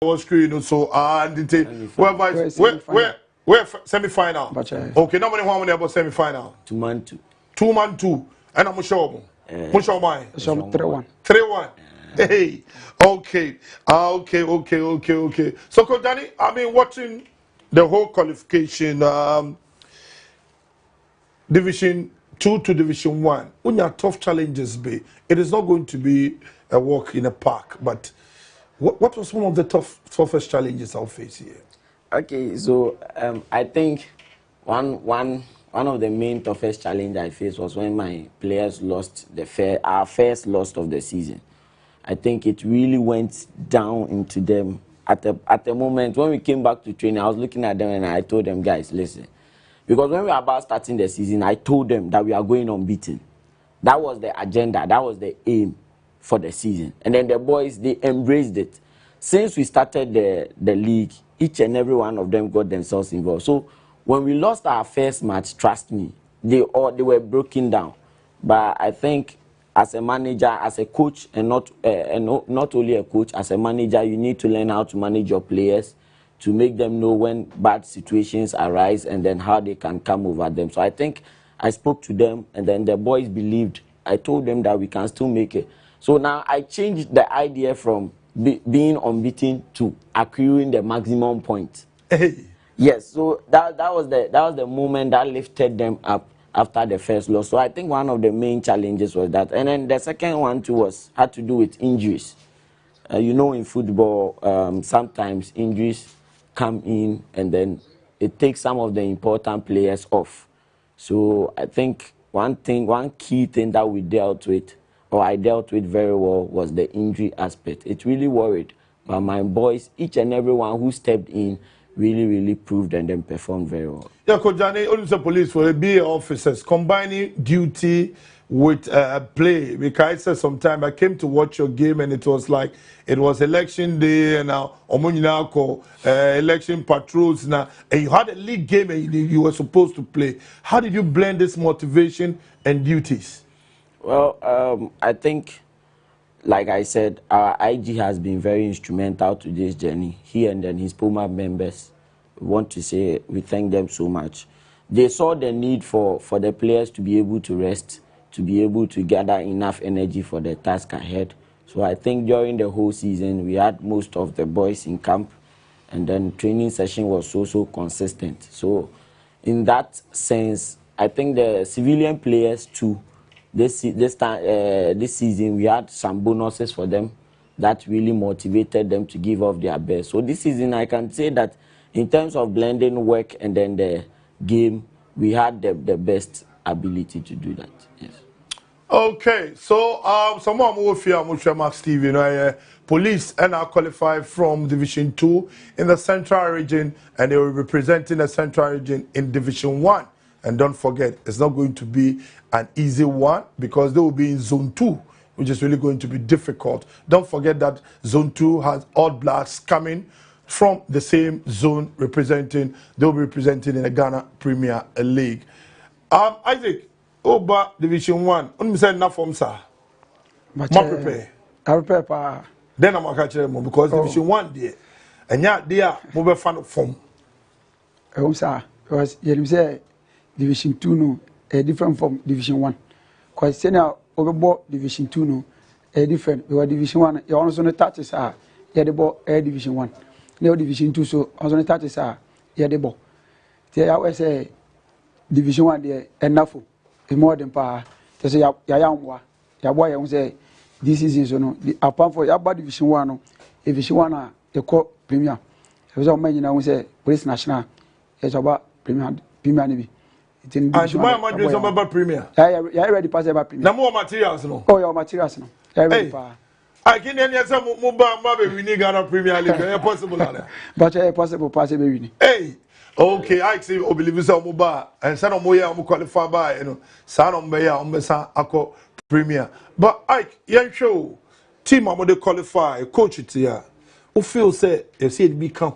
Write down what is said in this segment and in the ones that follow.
was screen so and where semi-final. Okay, now many how many about semi-final? 2-2. 2-2. And I'm sure. Much of mine. 3-1. 3-1. Hey. Okay. Okay. So Coach Danny, I mean watching the whole qualification Division 2 to Division 1. When your tough challenges be, it is not going to be a walk in a park, but what was one of the toughest challenges I'll face here? Okay, so I think one of the main toughest challenge I faced was when my players lost our first loss of the season. I think it really went down into them at the moment when we came back to training. I was looking at them and I told them, guys, listen, because when we were about starting the season, I told them that we are going unbeaten. That was the agenda. That was the aim for the season. And then the boys, they embraced it. Since we started the league, each and every one of them got themselves involved. So when we lost our first match, trust me, they were broken down. But I think as a manager, as a coach, and not only a coach, as a manager, you need to learn how to manage your players, to make them know when bad situations arise and then how they can come over them. So I think I spoke to them, and then the boys believed. I told them that we can still make it. So now I changed the idea from being unbeaten to accruing the maximum point. Hey. Yes, so that was the moment that lifted them up after the first loss. So I think one of the main challenges was that. And then the second one too had to do with injuries. You know, in football, sometimes injuries come in and then it takes some of the important players off. So I think one key thing that we dealt with, or I dealt with very well, was the injury aspect. It really worried. But my boys, each and every one who stepped in, really proved and then performed very well. Yeah, Coach Johnny, only the police for BA officers combining duty with play. Because I said sometime I came to watch your game and it was like it was election day and now election patrols now, and you had a league game and you were supposed to play. How did you blend this motivation and duties? Well, I think, like I said, our IG has been very instrumental to this journey. He and then his Puma members, we want to say we thank them so much. They saw the need for the players to be able to rest, to be able to gather enough energy for the task ahead. So I think during the whole season, we had most of the boys in camp, and then training session was so consistent. So in that sense, I think the civilian players too, this season, we had some bonuses for them that really motivated them to give off their best. So this season, I can say that in terms of blending work and then the game, we had the best ability to do that. Yes. Okay, so someone more fear Max Steve, you know, police and are qualified from Division 2 in the Central Region, and they will be representing the Central Region in Division 1. And don't forget, it's not going to be an easy one because they will be in Zone 2, which is really going to be difficult. Don't forget that Zone 2 has All Blacks coming from the same zone representing. They'll be representing in the Ghana Premier League. Isaac, Oba Division 1. Only say enough from sir. Ma prepare. I prepare pa. Then I'm catch them because Division 1 there. And yeah, there mobile fan of form. Sir, because you say Division 2 no different from Division 1. Because say now over Division 2 no different. Because Division 1 you also no touches are yeah the ball Division 1. Now Division 2 so also no touches are yeah the ball. Say I always say Division 1 there enough. More than pa. Say ya boy you say this season so no apart for ya Division 1 no Division 1 a e call Premier. So man you know say Police National is about Premier ni. And my doing some about Premier. Yeah, ready pass about Premier. Na more materials no. Oh, your materials no. Ready pa. I can any say mo ba we need Ghana Premier League. Is possible there? But possible pass be win. Hey. Okay, I see o believe say mo ba and say no mo ya mo qualify by, you know. Sa no be ya o be sa akọ Premier. But I yan show team am dey qualify, coach it here. Who feel say you see it be can.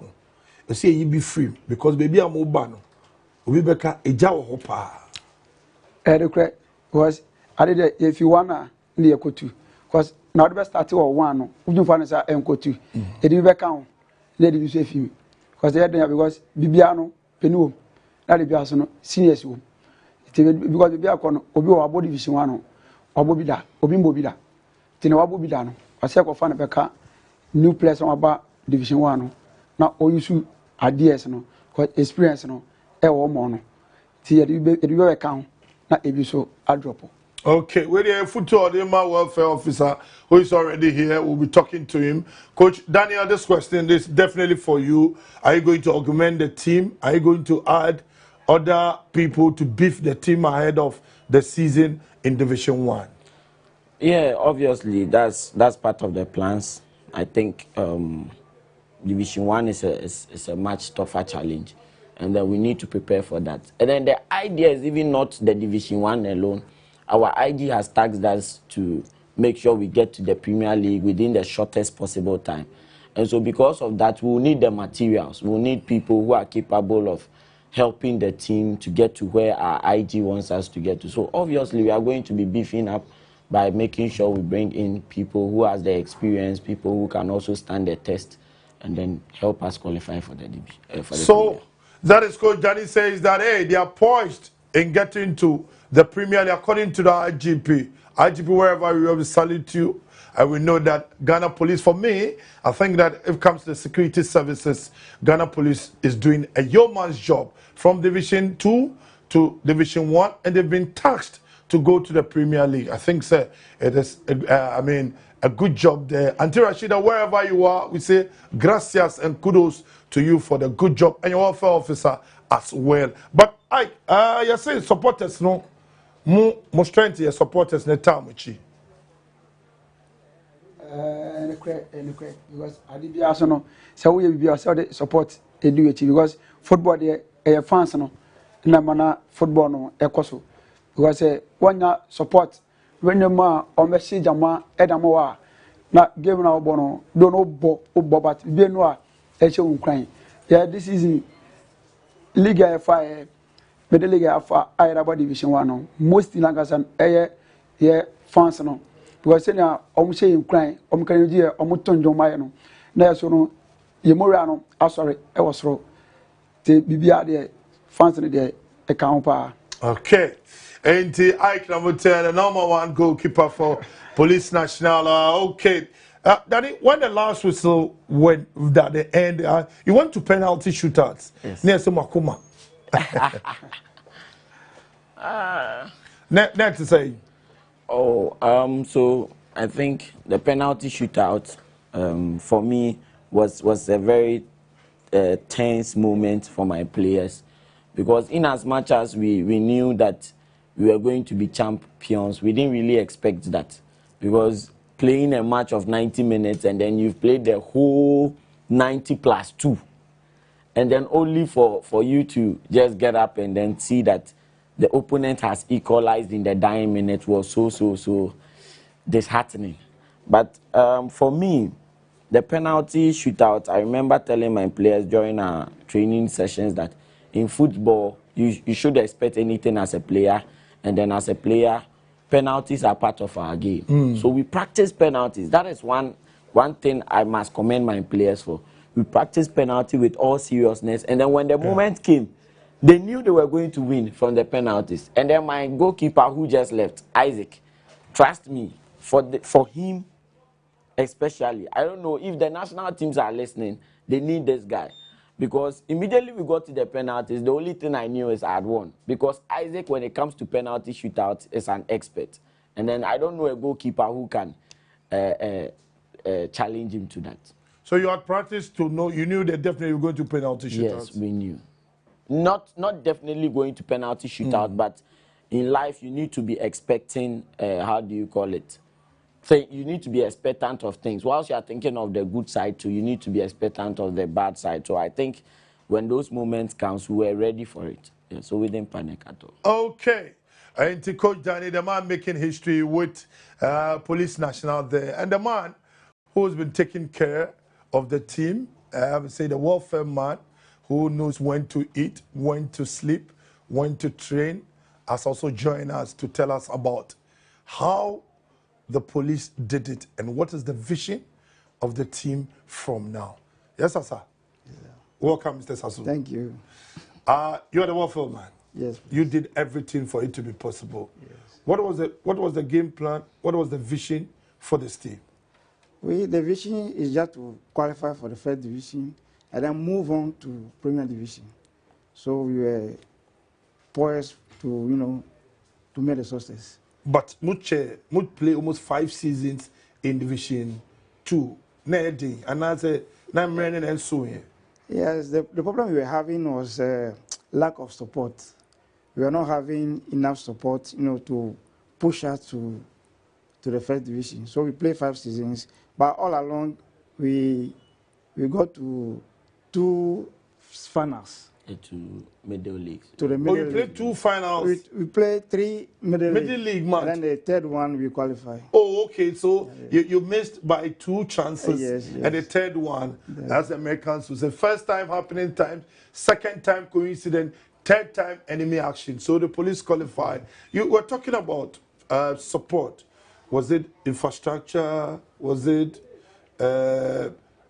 You see you be free because baby am mo ba no. Obi beka eja wo ho pa. The correct was I did if you wanna near ko 2 because now the best start or 1 no. Uju fa na say enko 2. E di beka ho. na de bi so afim because they dey because bibia no penu na de bia so no seniors wo because bibia ko no obi o abo division 1 no obo bi da obi mbo bi da tene wabo bi da no ase ko fa na beka new players on aba division 1 no na o yusu ads no because experience no e wo mo no ti e be kan na ebi so adrop. Okay, with the football, the welfare officer who is already here, we'll be talking to him. Coach Daniel, this question is definitely for you. Are you going to augment the team? Are you going to add other people to beef the team ahead of the season in Division 1? Yeah, obviously that's part of the plans. I think Division 1 is a much tougher challenge, and then we need to prepare for that. And then the idea is even not the Division 1 alone. Our IG has tasked us to make sure we get to the Premier League within the shortest possible time. And so because of that, we'll need the materials. We'll need people who are capable of helping the team to get to where our IG wants us to get to. So obviously, we are going to be beefing up by making sure we bring in people who has the experience, people who can also stand the test, and then help us qualify for the division. So that is Coach Danny says that, hey, they are poised in getting to the Premier League according to the IGP. IGP, wherever we will salute you. And we know that Ghana Police, for me, I think that if it comes to the security services, Ghana Police is doing a yeoman's job from Division 2 to Division 1, and they've been tasked to go to the Premier League. I think, sir, it is, a good job there. Auntie Rashida, wherever you are, we say gracias and kudos to you for the good job and your welfare officer as well. But you say supporters, no, more strength your supporters in the time with you. Because I did also know so we be also support education because football there fans no na mana football no ekoso because when support when you ma o message jama edamo wa na game na obo no do no bo but be no a e che unkran yeah this season league fa middle league fa Iraba division 1 no most langasan yeah fans no because na omuche unkran omkan ji omutonjo maye no na so no yemora no asori e wosoro te bibia de fans no de e kan pa. Okay. And Ike number 10, the number 1 goalkeeper for Police National. Okay. Daddy, when the last whistle went at the end, you went to penalty shootouts. Yes. Near Makuma. Net to say. Oh, so I think the penalty shootout for me was a very tense moment for my players, because in as much as we knew that we were going to be champions, we didn't really expect that, because playing a match of 90 minutes and then you've played the whole 90 plus 2, and then only for you to just get up and then see that the opponent has equalized in the dying minute was so disheartening. But for me, the penalty shootout, I remember telling my players during our training sessions that in football, you should expect anything as a player, and then as a player, penalties are part of our game. So we practice penalties. That is one thing I must commend my players for. We practice penalty with all seriousness, and then when the moment came, they knew they were going to win from the penalties. And then my goalkeeper who just left, Isaac, trust me, for him especially, I don't know if the national teams are listening, they need this guy. Because immediately we got to the penalties, the only thing I knew is I had won. Because Isaac, when it comes to penalty shootouts, is an expert. And then I don't know a goalkeeper who can challenge him to that. So you had practiced to know, you knew that definitely you were going to penalty shootouts? Yes, we knew. Not definitely going to penalty shootout, but in life you need to be expecting, how do you call it? So you need to be expectant of things. Whilst you are thinking of the good side too, you need to be expectant of the bad side. So I think when those moments come, we were ready for it. Yeah, so we didn't panic at all. Okay. And to Coach Danny, the man making history with Police National there, and the man who's been taking care of the team, I would say the welfare man who knows when to eat, when to sleep, when to train, has also joined us to tell us about how the police did it and what is the vision of the team from now. Yes, sir. Welcome, Mr. Sasu. Thank you. You're the Warfield man. Yes. Please. You did everything for it to be possible. Yes. What was the game plan? What was the vision for this team? The vision is just to qualify for the first division and then move on to Premier Division. So we were poised to, to make the success. But Much play almost 5 seasons in Division 2. And I say, I'm running and so here. Yes, the problem we were having was lack of support. We were not having enough support, to push us to the first division. So we played 5 seasons, but all along we got to 2 finals. To middle leagues. To the middle you played league. 2 finals. We played 3 middle league match. And then the third one we qualify. Oh, okay. So you missed by 2 chances. Yes. And the third one, as the Americans would say, first time happening time, second time coincident, third time enemy action. So the police qualified. You were talking about support. Was it infrastructure? Was it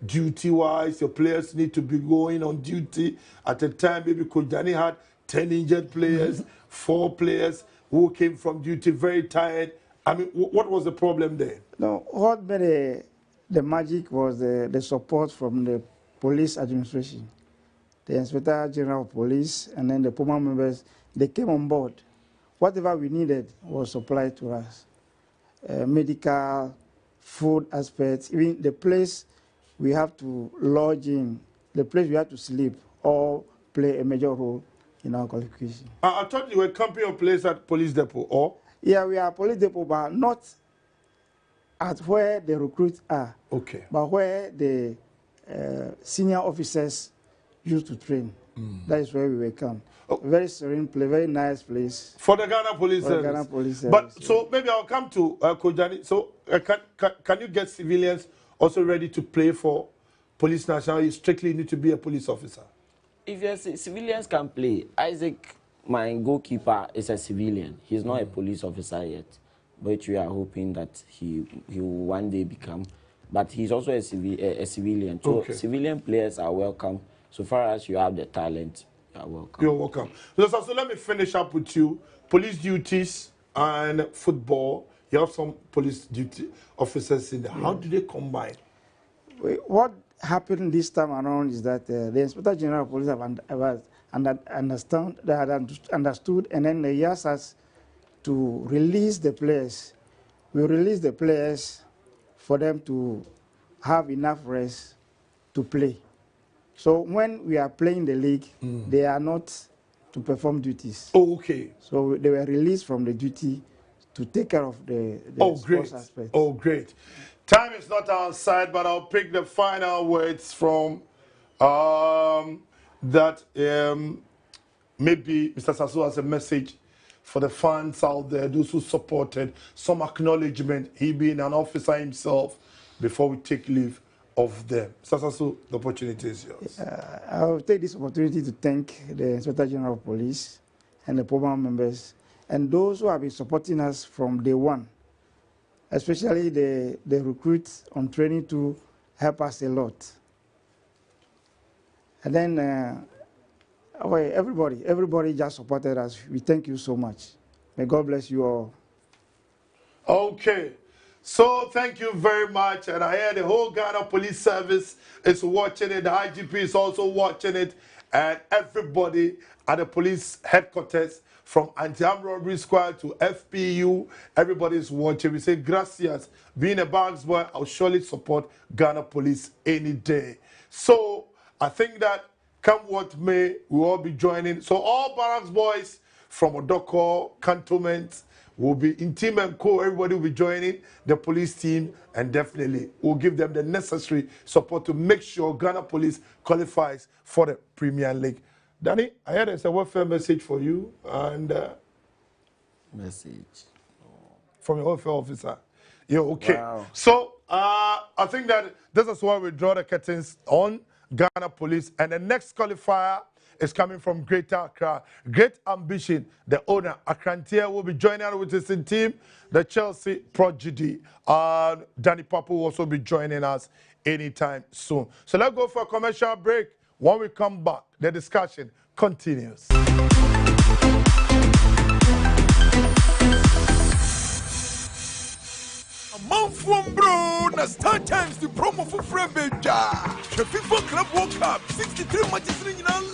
duty-wise? Your players need to be going on duty. At the time, maybe Kojani had 10 injured players, 4 players who came from duty very tired. I mean, what was the problem there? No, what made the magic was the support from the police administration. The Inspector General of Police and then the Puma members, they came on board. Whatever we needed was supplied to us. Medical, food aspects, even the place we have to lodge in, the place we have to sleep, all play a major role in our qualification. I thought you were camping your place at police depot, or? Yeah, we are police depot, but not at where the recruits are. Okay. But where the senior officers used to train. That is where we were camped. Oh. Very serene place, very nice place. For the Ghana Police Service. Ghana Police Service. But so maybe I'll come to Kojani. So can you get civilians also ready to play for Police National? You strictly need to be a police officer. If yes, civilians can play. Isaac, my goalkeeper, is a civilian. He's not a police officer yet, but we are hoping that he will one day become. But he's also a civilian. So civilian players are welcome. So far as you have the talent, you are welcome. You're welcome. So let me finish up with you. Police duties and football. You have some police duty officers in there. How do they combine? What happened this time around is that the Inspector General of Police have understood, and then they asked us to release the players. We release the players for them to have enough rest to play. So when we are playing the league, they are not to perform duties. Oh, okay. So they were released from the duty to take care of the sports aspect. Oh, great. Time is not our side, but I'll pick the final words from that maybe Mr. Sasu has a message for the fans out there, those who supported, some acknowledgement, he being an officer himself, before we take leave of them. Mr. Sasu, the opportunity is yours. I'll take this opportunity to thank the Inspector General of Police and the program members and those who have been supporting us from day one, especially the recruits on training to help us a lot. And then everybody just supported us. We thank you so much. May God bless you all. Okay. So thank you very much. And I hear the whole Ghana Police Service is watching it. The IGP is also watching it. And everybody at the police headquarters, from Anti-Armed Robbery Squad to FPU, everybody is watching. We say, gracias. Being a Barracks boy, I'll surely support Ghana Police any day. So I think that come what may, we'll all be joining. So all Barracks boys from Odoko, Cantonment, will be in team and co. Everybody will be joining the police team, and definitely we'll give them the necessary support to make sure Ghana Police qualifies for the Premier League. Danny, I heard there's a welfare message for you and message from your welfare officer. Yeah, okay. Wow. So I think that this is why we draw the curtains on Ghana Police, and the next qualifier is coming from Greater Accra. Great Ambition, the owner, Akrantia, will be joining us with his team, the Chelsea Prodigy. Danny Papa will also be joining us anytime soon. So let's go for a commercial break. When we come back, the discussion continues. From bro, na start times the promo for Frebeja. The FIFA Club World Cup 63 matches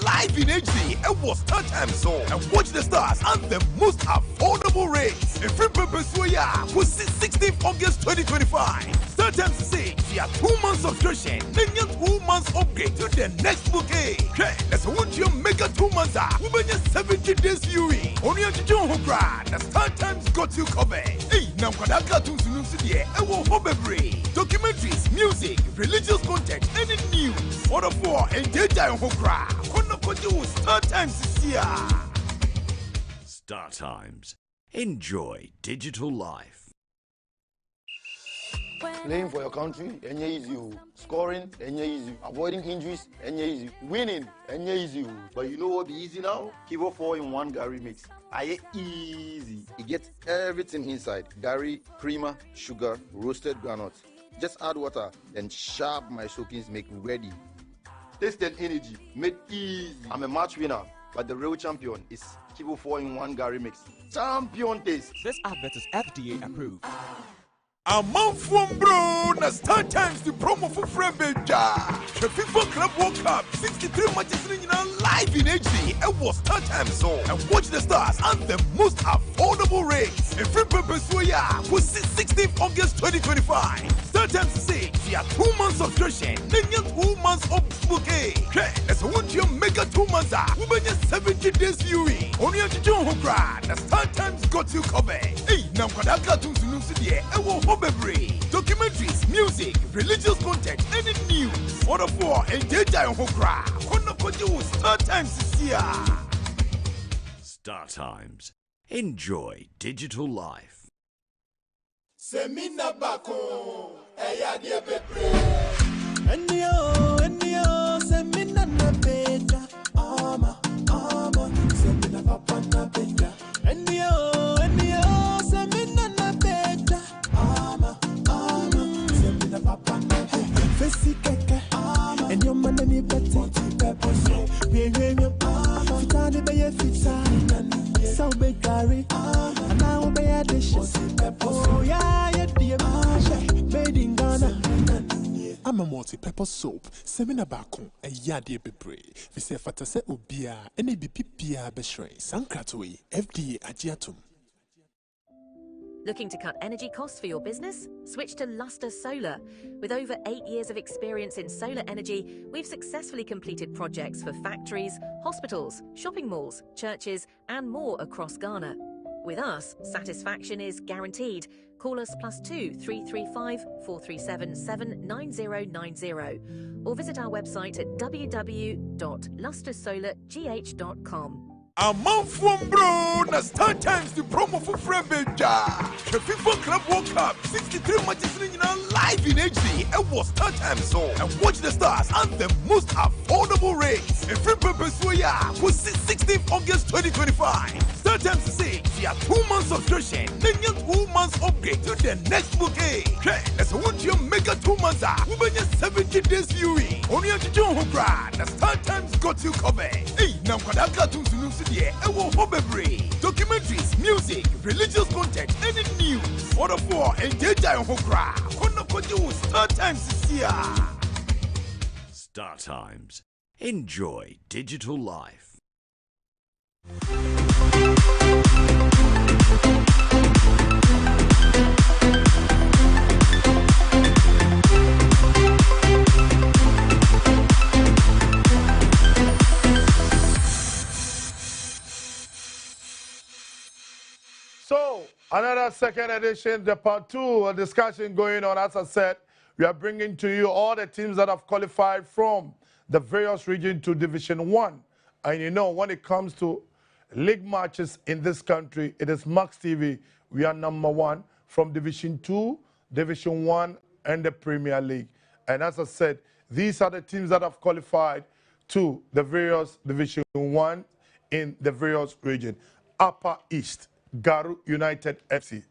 live in HD. It was start time zone and watch the stars at the most affordable rates. A free purpose for 16th August 2025. Start times 6 via 2 months subscription. Then you 2 months upgrade to the next bouquet. Okay, let's watch your mega 2 months. We been 70 days viewing. Only on John Hokra. The start times got you covered. Hey, now got cartoons to documentaries, music, religious content, any news. Order for and data on Hokra. Start Times is here. Star Times. Enjoy digital life. Playing for your country, easy. Scoring, easy. Avoiding injuries, easy. Winning, easy. But you know what be easy now? Kivo 4-in-1 Gary mix. Easy. It gets everything inside. Gary, creamer, sugar, roasted granules. Just add water, then sharp my soakings make ready. Taste and energy, made easy. I'm a match winner, but the real champion is Kivo 4-in-1 Gary mix. Champion taste. This advert is FDA approved. A month from bro, na start times the promo for Frebeja. The FIFA Club World Cup 63 matches live in HD. It was start time zone and watch the stars at the most affordable rates. A free purpose for 16th August 2025. Start times 6 via 2 months subscription. Then you 2 months of bouquet. Okay, let's watch your mega 2 months. We been 70 days viewing. Only on John Hokra. The start times got you covered. Hey, now got cartoons to documentaries, music, religious content, any news. Order for and data on Hokra. Star Times is here. Star Times. Enjoy digital life. Semina bako, eya die bebre. Enyo, semina na beja. Ama, semina papa na beja. Enyo, semina na beja. Ama, semina papa na beja. Fesi keke, enyo manani beti. Fitani beye fitani, so be Gary, and now be a dish. Oh yeah, made in Ghana. I'm a multi-pepper soap, semina bako, a yadi bebre. We say fatase ubia, any bipia beshre, sankratwe, FDA agiatum. Looking to cut energy costs for your business? Switch to Luster Solar. With over 8 years of experience in solar energy, we've successfully completed projects for factories, hospitals, shopping malls, churches, and more across Ghana. With us, satisfaction is guaranteed. Call us +2 335 437 79090 or visit our website at www.lustersolargh.com. A month from bro, na start times the promo for Frebeja. The FIFA Club World Cup 63 matches live in HD. It was start time zone and watch the stars at the most affordable rates. A free purpose for 16th August 2025. Start times 6 via 2 months subscription. Then you 2 months upgrade to the next bouquet. Okay, let's watch your mega 2 months. We been 70 days viewing. Only on John Hokra. The start times got you covered. Hey, now got cartoons to documentaries, music, religious content, any news. Order for and data on Hokra. Star Times is here. Star Times. Enjoy digital life. So, another second edition, the part 2, a discussion going on. As I said, we are bringing to you all the teams that have qualified from the various regions to Division 1. And you know, when it comes to league matches in this country, it is Max TV. We are #1 from Division 2, Division 1, and the Premier League. And as I said, these are the teams that have qualified to the various Division 1 in the various regions. Upper East, Garu United FC.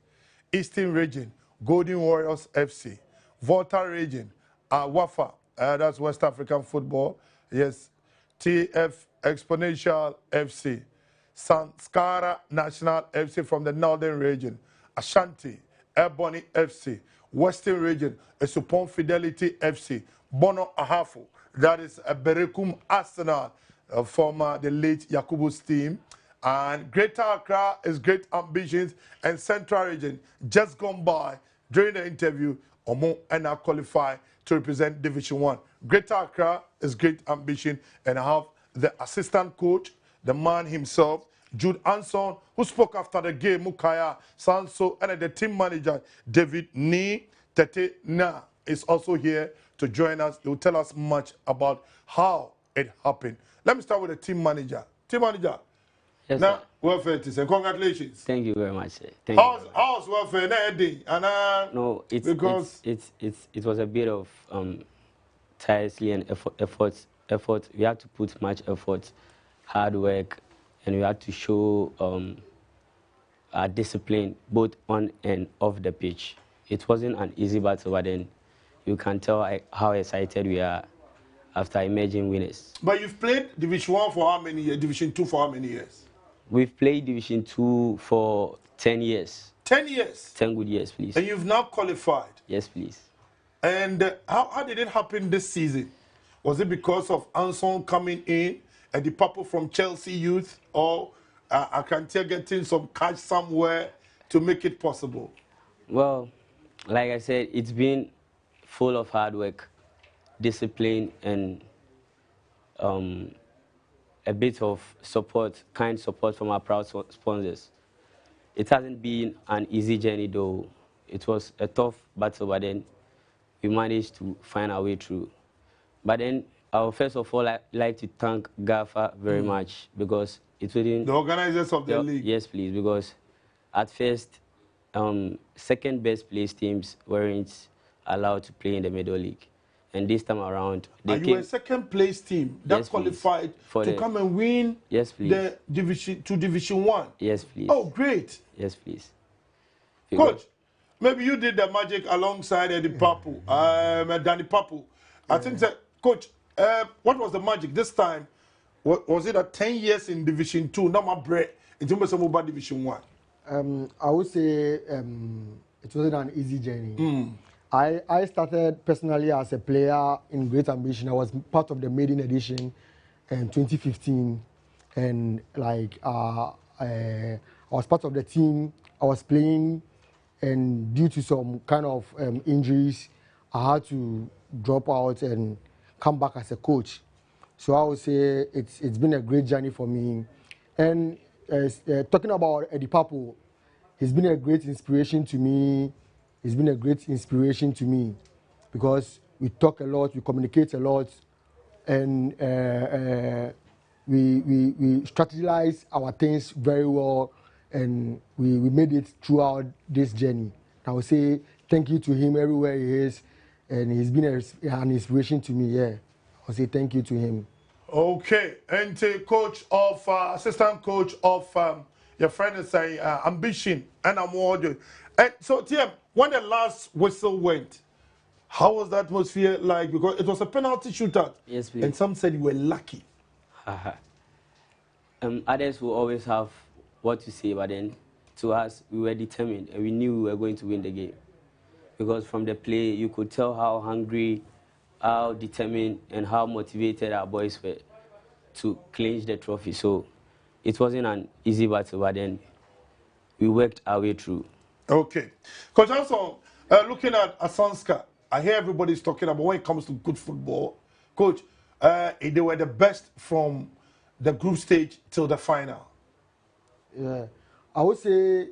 Eastern Region, Golden Warriors FC. Volta Region, WAFA, that's West African Football. Yes, TF Exponential FC, Sanskara National FC from the Northern Region, Ashanti, Ebony FC, Western Region, Esupon Fidelity FC, Bono Ahafo, that is a Berekum Arsenal from the late Yakubu's team. And Greater Accra is Great Ambitions, and Central Region just gone by during the interview. Omo and I qualify to represent Division 1. Greater Accra is Great Ambition, and I have the assistant coach, the man himself, Jude Anson, who spoke after the game, Mukaya Sanso, and the team manager, David Ni Tete Na, is also here to join us. They will tell us much about how it happened. Let me start with the team manager. Team manager. Yes, Now, welfare to say congratulations. Thank you very much, sir. How's welfare now? No, because it was a bit of tirelessly and effort. We had to put much effort, hard work, and we had to show our discipline both on and off the pitch. It wasn't an easy battle, but then you can tell how excited we are after emerging winners. But you've played Division 1 for how many years? Division 2 for how many years? We've played Division 2 for 10 years. 10 years? 10 good years, please. And you've now qualified? Yes, please. And how did it happen this season? Was it because of Anson coming in and the people from Chelsea Youth, or I can tell getting some cash somewhere to make it possible? Well, like I said, it's been full of hard work, discipline, and a bit of support, kind support from our proud sponsors. It hasn't been an easy journey, though. It was a tough battle, but then we managed to find our way through. But then I would first of all like to thank GAFA very much, because it wouldn't... The organizers of the league. Yes, please, because at first, second best placed teams weren't allowed to play in the middle league. And this time around, they came... You were a second place team that qualified to come and win the Division 1? Yes, please. Oh, great. Yes, please. Coach, maybe you did the magic alongside Eddie Papu, Danny Papu. I think that, Coach, what was the magic this time? Was it 10 years in Division 2, not my bread, in terms of Division 1? I would say it wasn't an easy journey. I started personally as a player in Great Ambition. I was part of the maiden edition in 2015, and like I was part of the team. I was playing, and due to some kind of injuries, I had to drop out and come back as a coach. So I would say it's been a great journey for me. And talking about Eddie Papu, he's been a great inspiration to me. It's been a great inspiration to me because we talk a lot, we communicate a lot, and we strategize our things very well, and we made it throughout this journey. I would say thank you to him everywhere he is, and he's been an inspiration to me. Yeah, I would say thank you to him. Okay, and coach of assistant coach of your friend is saying Ambition and Award. And so, TM, when the last whistle went, how was the atmosphere like? Because it was a penalty shootout. Yes, please. And some said you were lucky. Others will always have what to say, but then to us, we were determined and we knew we were going to win the game. Because from the play, you could tell how hungry, how determined, and how motivated our boys were to clinch the trophy. So it wasn't an easy battle, but then we worked our way through. Okay. Coach Anson, looking at Asanska, I hear everybody's talking about when it comes to good football. Coach, they were the best from the group stage till the final. Yeah. I would say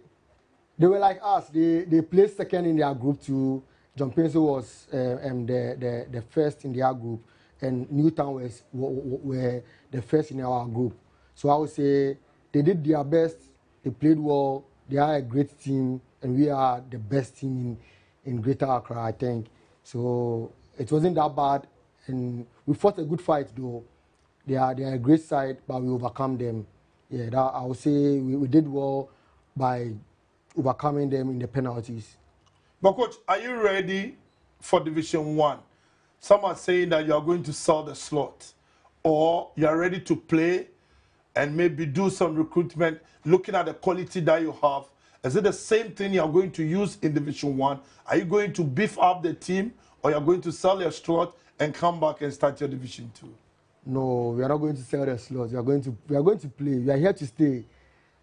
they were like us. They placed second in their group too. John Penso was the first in their group, and Newtown were the first in our group. So I would say they did their best. They played well. They are a great team, and we are the best team in Greater Accra, I think. So it wasn't that bad, and we fought a good fight though. They are a great side, but we overcome them. Yeah, I would say we did well by overcoming them in the penalties. But coach, are you ready for Division 1? some are saying that you are going to sell the slot, or you are ready to play and maybe do some recruitment, looking at the quality that you have. Is it the same thing you are going to use in Division 1? Are you going to beef up the team, or you are going to sell your slot and come back and start your Division 2? No, we are not going to sell the slot. We are going to play. We are here to stay.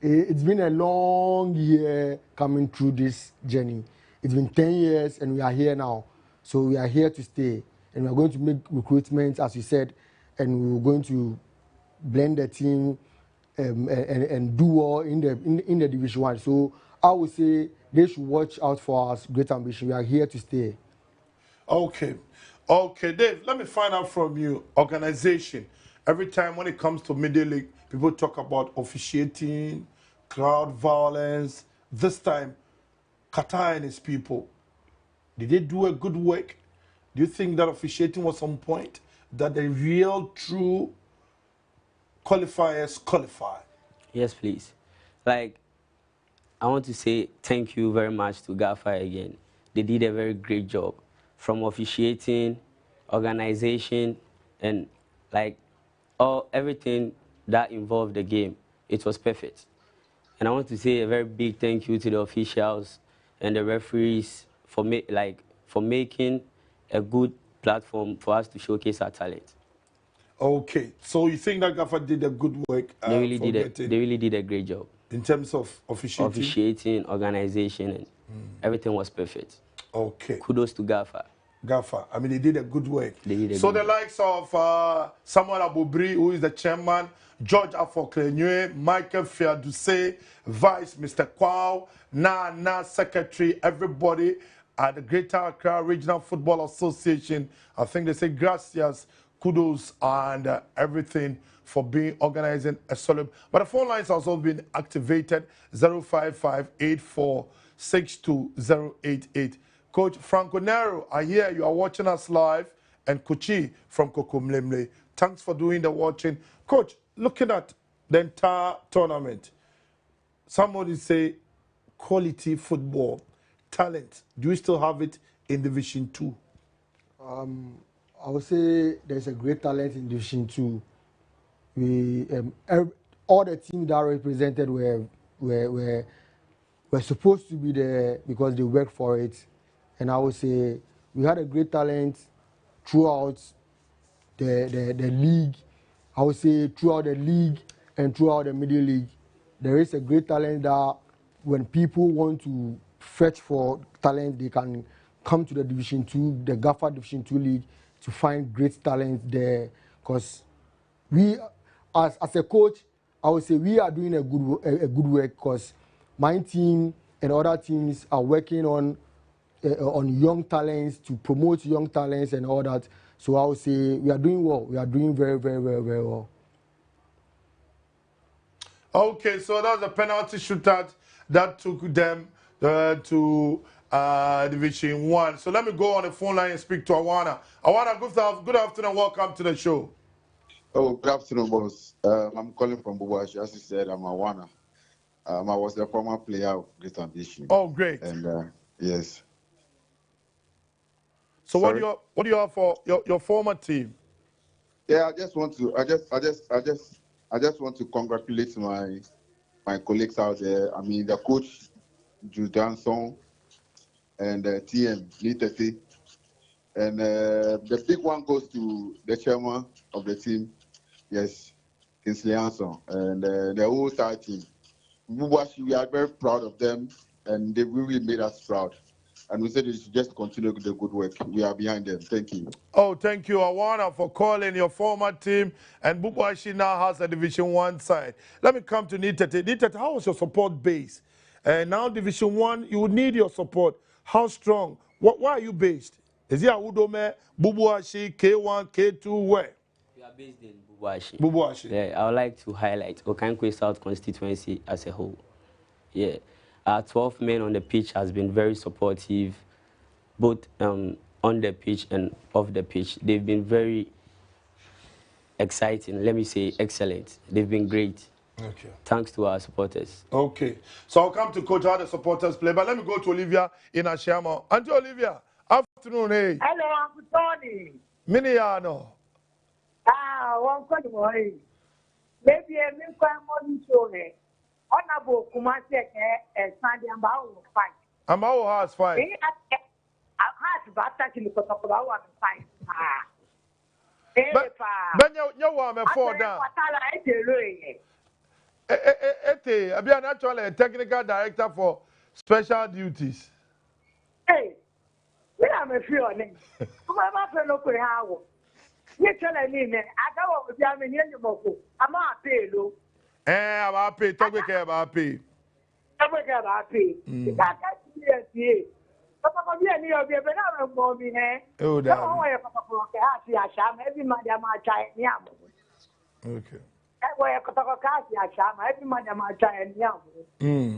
It's been a long year coming through this journey. It's been 10 years and we are here now. So we are here to stay. And we are going to make recruitment, as you said, and we're going to blend the team and do well in the Division 1. So I would say they should watch out for us. Great ambition. We are here to stay. Okay. Okay, Dave, let me find out from you, organization. Every time when it comes to Media League, people talk about officiating, crowd violence. This time, Qatar and his people, did they do a good work? Do you think that officiating was on point? That the real, true qualifiers qualify? Yes, please. Like, I want to say thank you very much to Gaffer again. They did a very great job. From officiating, organization, and like everything that involved the game, it was perfect. And I want to say a very big thank you to the officials and the referees for making a good platform for us to showcase our talent. Okay, so you think that Gaffer did a good work? They really did a great job. In terms of officiating? Officiating, organization, and everything was perfect. Okay. Kudos to Gaffer. Gaffer, I mean, they did a good work. They did a so good the likes of Samuel Abubri, who is the chairman, George Afoklenue, Michael Fiaduse, Vice Mr. Kwao, Nana Secretary, everybody at the Greater Accra Regional Football Association. I think they say gracias, kudos, and everything for being organizing a solid. But the phone lines have also been activated, 055-8462-088. Coach Franco Nero, I hear you are watching us live, and Kochi from Kokomlemle. Thanks for doing the watching. Coach, looking at the entire tournament, somebody say quality football, talent. Do you still have it in Division 2? I would say there's a great talent in Division 2. All the teams that are represented were supposed to be there because they worked for it. And I would say we had a great talent throughout the league. I would say throughout the league and throughout the middle league, there is a great talent that when people want to fetch for talent, they can come to the Division 2, the Gaffer Division 2 league, to find great talent there. Because we, as a coach, I would say we are doing a good work, because my team and other teams are working on young talents, to promote young talents and all that. So I would say we are doing well. We are doing very, very, very, very well. Okay, so that's a penalty shootout that took them to Division 1. So let me go on the phone line and speak to Awana. Awana, good afternoon. Welcome to the show. Oh, good afternoon, boss. I'm calling from Bubuashi. As you said, I'm Awana. I was the former player of Great Ambition. Oh, great. And yes. So what do you have for your former team? Yeah, I just want to congratulate my colleagues out there. I mean, the coach Judan Song and TM Nitete, and the big one goes to the chairman of the team, yes, Kingsley Anson, and the whole entire team. We are very proud of them, and they really made us proud. And we said they should just continue the good work. We are behind them. Thank you. Oh, thank you, Awana, for calling your former team. And Bubuashi now has a Division 1 side. Let me come to Nitete. Nitete, how was your support base? And now Division 1, you would need your support. How strong? Where are you based? Is it Udome, Bubuashi, K1, K2, where? We are based in Bubuashi. Bubuashi. Yeah, I would like to highlight Okankwe South constituency as a whole. Yeah. Our 12 men on the pitch has been very supportive, both on the pitch and off the pitch. They've been very exciting, let me say excellent. They've been great. Okay. Thanks to our supporters. Okay. So I'll come to coach how the supporters play, but let me go to Olivia in Ashama. Auntie Olivia, after afternoon, hey. Hello, Uncle Tony. Miniano. One question morning. Maybe a milk morning show. Honorable Kumasi Sunday and Bao fight. I'm our house fight. I had batter in the Kotokola one fight. But you want me for that. I'm actually a technical director for special duties. Hey, we are a few on it. Come on, my friend, look how. You tell me, I don't want to be a million. I'm not pay, look. I'm happy. Talk with care about pay. I'm happy. That can't be a Papa, be a near be a banana bomb in here. Oh, that's why every man, my child. Okay. That's why I got a car, every man, my child.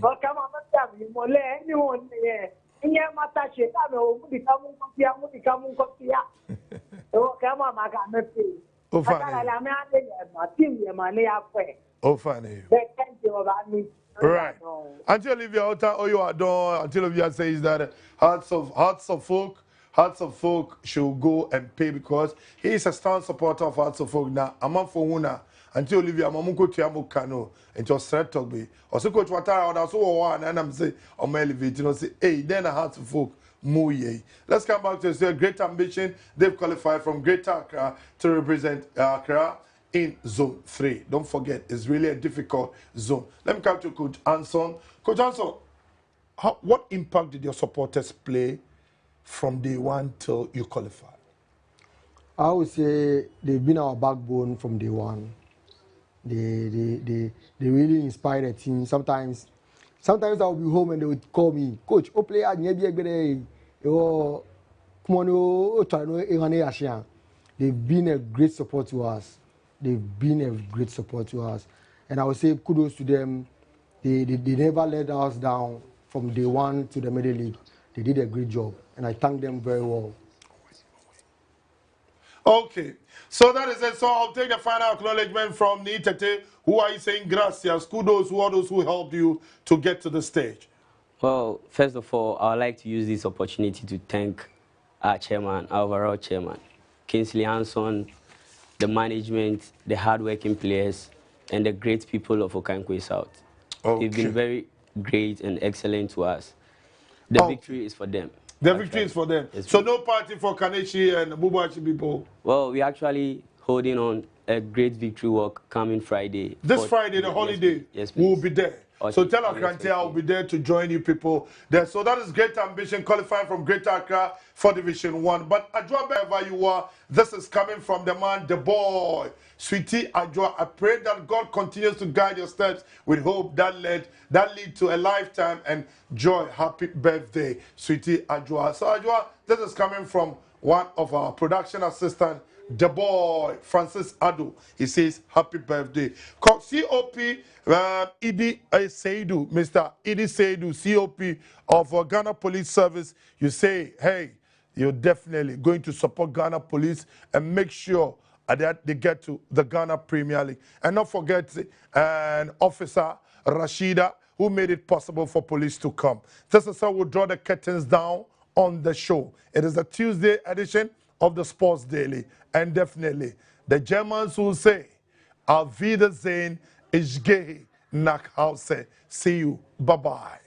But come on, tell me, Mole, anyone here. In your matter, she can't become oh, come on, I can't pay. Oh, fine. My team, your money up. Oh, funny. Thank you about me. Right. Until Olivia all you are done, until Olivia says that Hearts of Folk should go and pay because he is a strong supporter of Hearts of Folk now. I'm on for una until Olivia Mamuko Tiamo Kano and just threat talk me. Also, Coach Watara, and also one, and I'm saying, I'm elevating, you know, say, hey, then a Hearts of Folk. Let's come back to say great ambition. They've qualified from Greater Accra to represent Accra in Zone 3. Don't forget, it's really a difficult zone. Let me come to Coach Anson. Coach Anson, what impact did your supporters play from day one till you qualified? I would say they've been our backbone from day one. They really inspire the team. Sometimes I'll be home and they would call me, Coach, oh player, come on, they've been a great support to us. And I would say kudos to them. They never let us down from day one to the middle league. They did a great job, and I thank them very well. Okay, so that is it. So I'll take the final acknowledgement from Nitete. Who are you saying gracias? Kudos to all those who helped you to get to the stage. Well, first of all, I would like to use this opportunity to thank our chairman, our overall chairman, Kingsley Hanson, the management, the hard-working players, and the great people of Okankwe South. Okay. They've been very great and excellent to us. The victory is for them. The victory is for them. So no party for Kaneshi and Bubachi people? Well, we're actually holding on a great victory walk coming Friday. This Friday, the holiday, yes, we'll be there. So tell Akrante I'll be there to join you people there. So that is great ambition, qualifying from Greater Accra for Division 1. But Ajwa, wherever you are, this is coming from the man, the boy, Sweetie Ajwa. I pray that God continues to guide your steps with hope that lead to a lifetime and joy. Happy birthday, Sweetie Ajwa. So Ajwa, this is coming from one of our production assistants, the boy, Francis Ado. He says, happy birthday. COP, Idi Seidu, Mr. Idi Seidu, COP of Ghana Police Service. You say, hey, you're definitely going to support Ghana Police and make sure that they get to the Ghana Premier League. And not forget an officer, Rashida, who made it possible for police to come. This is how we'll draw the curtains down on the show. It is a Tuesday edition of the Sports Daily. And definitely, the Germans will say, Auf Wiedersehen, ich gehe nach Hause. See you. Bye-bye.